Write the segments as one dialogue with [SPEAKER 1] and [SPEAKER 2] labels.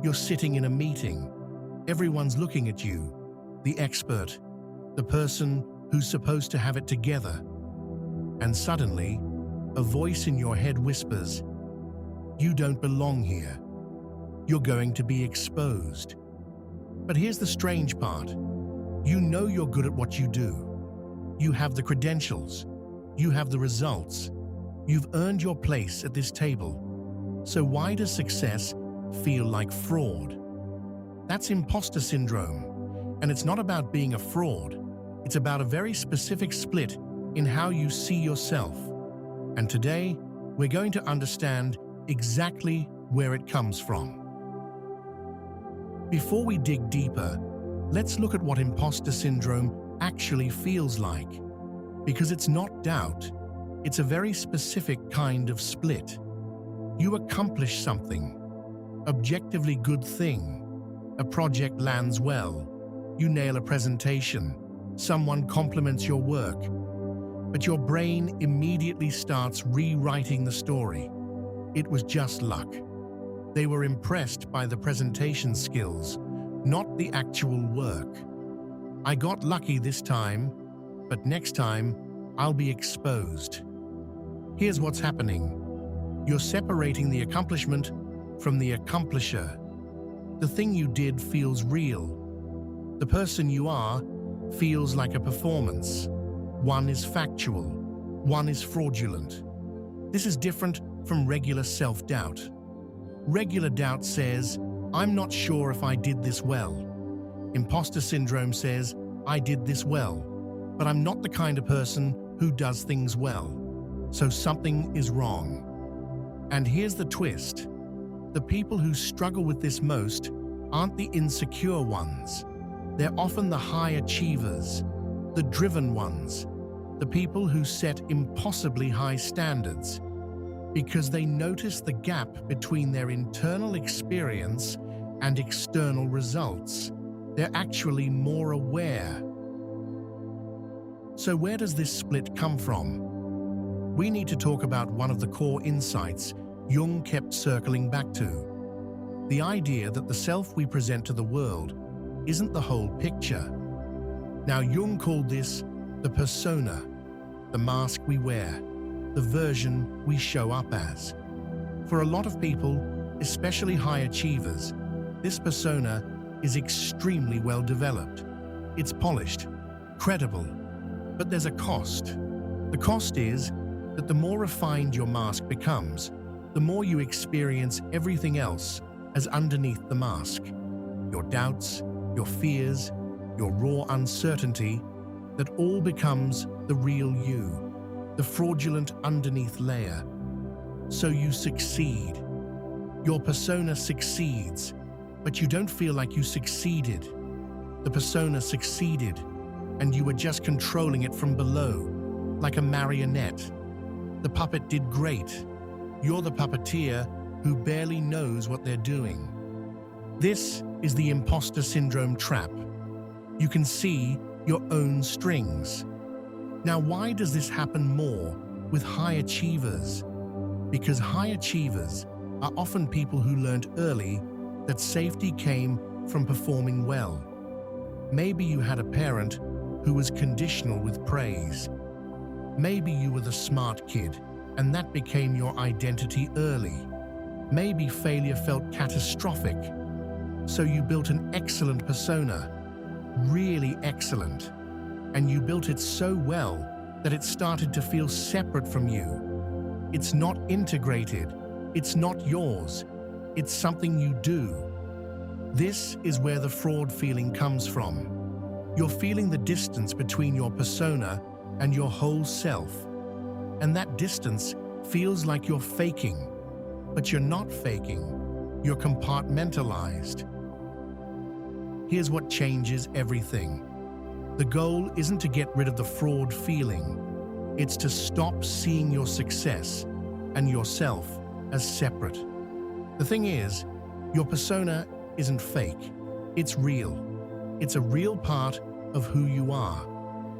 [SPEAKER 1] You're sitting in a meeting. Everyone's looking at you, the expert, the person who's supposed to have it together. And suddenly, a voice in your head whispers, "You don't belong here. You're going to be exposed." But here's the strange part. You know you're good at what you do. You have the credentials. You have the results. You've earned your place at this table. So why does success feel like fraud? That's imposter syndrome. And it's not about being a fraud. It's about a very specific split in how you see yourself. And today, we're going to understand exactly where it comes from. Before we dig deeper, let's look at what imposter syndrome actually feels like. Because it's not doubt, it's a very specific kind of split. You accomplish something, objectively good thing. A project lands well. You nail a presentation. Someone compliments your work. But your brain immediately starts rewriting the story. It was just luck. They were impressed by the presentation skills, not the actual work. I got lucky this time, but next time I'll be exposed. Here's what's happening. You're separating the accomplishment from the accomplisher. The thing you did feels real. The person you are feels like a performance. One is factual, one is fraudulent. This is different from regular self-doubt. Regular doubt says, "I'm not sure if I did this well." Imposter syndrome says, "I did this well, but I'm not the kind of person who does things well. So something is wrong." And here's the twist. The people who struggle with this most aren't the insecure ones. They're often the high achievers, the driven ones, the people who set impossibly high standards, because they notice the gap between their internal experience and external results. They're actually more aware. So where does this split come from? We need to talk about one of the core insights Jung kept circling back to. The idea that the self we present to the world isn't the whole picture. Now, Jung called this the persona, the mask we wear, the version we show up as. For a lot of people, especially high achievers, this persona is extremely well developed. It's polished, credible, but there's a cost. The cost is that the more refined your mask becomes, the more you experience everything else as underneath the mask. Your doubts, your fears, your raw uncertainty, that all becomes the real you, the fraudulent underneath layer. So you succeed. Your persona succeeds, but you don't feel like you succeeded. The persona succeeded, and you were just controlling it from below, like a marionette. The puppet did great. You're the puppeteer who barely knows what they're doing. This is the imposter syndrome trap. You can see your own strings. Now, why does this happen more with high achievers? Because high achievers are often people who learned early that safety came from performing well. Maybe you had a parent who was conditional with praise. Maybe you were the smart kid, and that became your identity early. Maybe failure felt catastrophic, so you built an excellent persona, really excellent, and you built it so well that it started to feel separate from you. It's not integrated, it's not yours, it's something you do. This is where the fraud feeling comes from. You're feeling the distance between your persona and your whole self. And that distance feels like you're faking, but you're not faking. You're compartmentalized. Here's what changes everything. The goal isn't to get rid of the fraud feeling. It's to stop seeing your success and yourself as separate. The thing is, your persona isn't fake. It's real. It's a real part of who you are.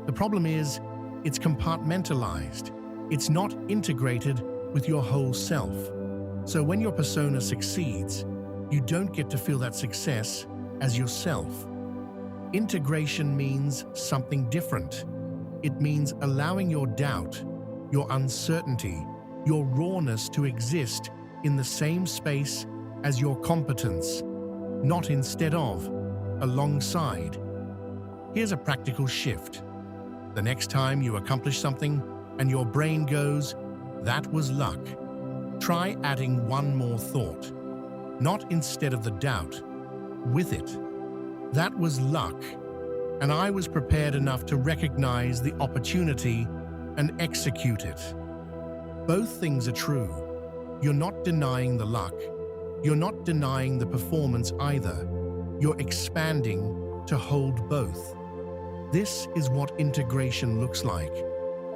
[SPEAKER 1] The problem is, it's compartmentalized. It's not integrated with your whole self. So when your persona succeeds, You don't get to feel that success as yourself. Integration means something different. It means allowing your doubt, your uncertainty, your rawness to exist in the same space as your competence, not instead of, alongside. Here's a practical shift. The next time you accomplish something and your brain goes, "That was luck," try adding one more thought. Not instead of the doubt, with it. "That was luck, and I was prepared enough to recognize the opportunity and execute it." Both things are true. You're not denying the luck. You're not denying the performance either. You're expanding to hold both. This is what integration looks like.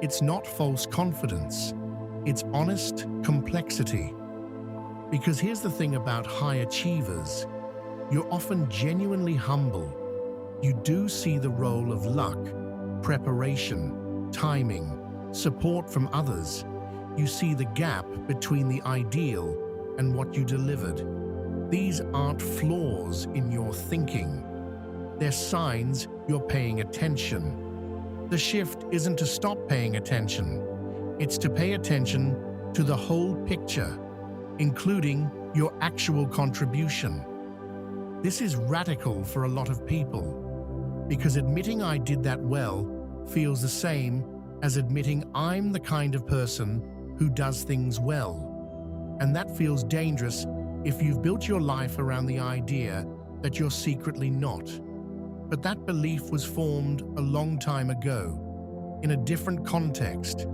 [SPEAKER 1] It's not false confidence. It's honest complexity. Because here's the thing about high achievers. You're often genuinely humble. You do see the role of luck, preparation, timing, support from others. You see the gap between the ideal and what you delivered. These aren't flaws in your thinking. They're signs you're paying attention. The shift isn't to stop paying attention. It's to pay attention to the whole picture, including your actual contribution. This is radical for a lot of people, because admitting I did that well feels the same as admitting I'm the kind of person who does things well. And that feels dangerous if you've built your life around the idea that you're secretly not. But that belief was formed a long time ago, in a different context.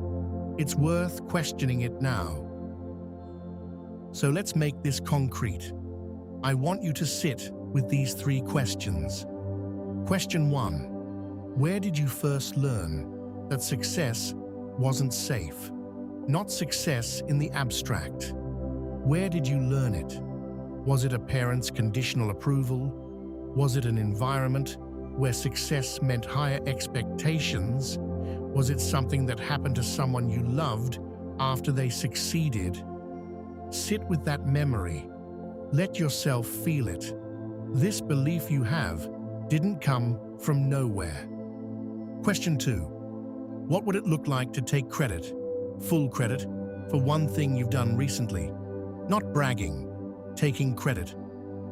[SPEAKER 1] It's worth questioning it now. So let's make this concrete. I want you to sit with these 3 questions. Question 1. Where did you first learn that success wasn't safe? Not success in the abstract. Where did you learn it? Was it a parent's conditional approval? Was it an environment where success meant higher expectations? Was it something that happened to someone you loved after they succeeded? Sit with that memory. Let yourself feel it. This belief you have didn't come from nowhere. Question 2. What would it look like to take credit, full credit, for one thing you've done recently? Not bragging, taking credit.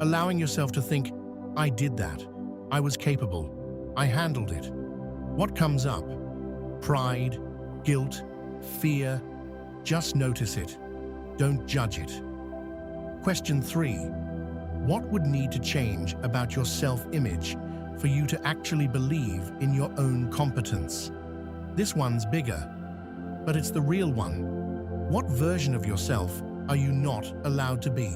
[SPEAKER 1] Allowing yourself to think, I did that. I was capable. I handled it. What comes up? Pride, guilt, fear. Just notice it. Don't judge it. Question 3. What would need to change about your self-image for you to actually believe in your own competence? This one's bigger, but it's the real one. What version of yourself are you not allowed to be?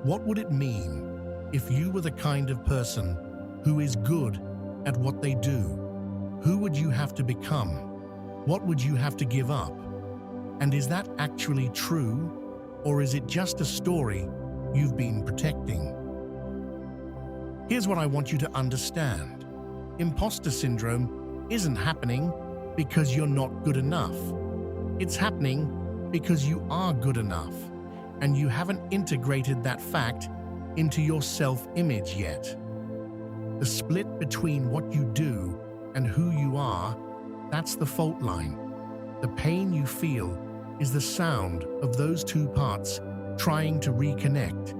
[SPEAKER 1] What would it mean if you were the kind of person who is good at what they do? Who would you have to become? What would you have to give up? And is that actually true, or is it just a story you've been protecting? Here's what I want you to understand. Imposter syndrome isn't happening because you're not good enough. It's happening because you are good enough, and you haven't integrated that fact into your self-image yet. The split between what you do and who you are, that's the fault line. The pain you feel is the sound of those 2 parts trying to reconnect.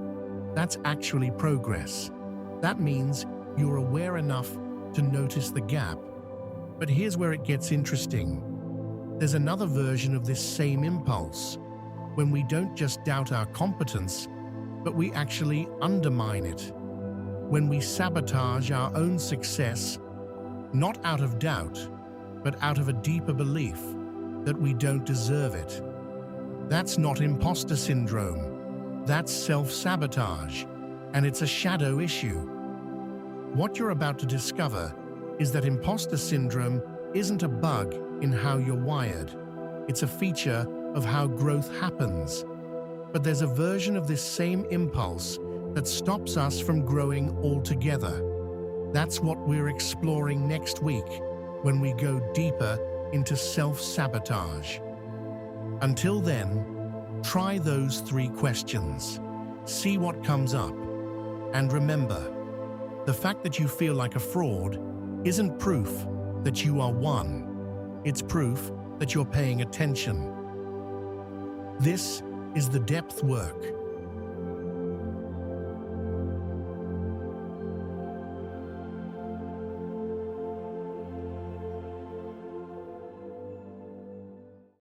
[SPEAKER 1] That's actually progress. That means you're aware enough to notice the gap. But here's where it gets interesting. There's another version of this same impulse, when we don't just doubt our competence, but we actually undermine it. When we sabotage our own success, not out of doubt, but out of a deeper belief that we don't deserve it. That's not imposter syndrome. That's self-sabotage, and it's a shadow issue. What you're about to discover is that imposter syndrome isn't a bug in how you're wired. It's a feature of how growth happens. But there's a version of this same impulse that stops us from growing altogether. That's what we're exploring next week when we go deeper into self-sabotage. Until then, try those 3 questions. See what comes up. And remember, the fact that you feel like a fraud isn't proof that you are one. It's proof that you're paying attention. This is the depth work.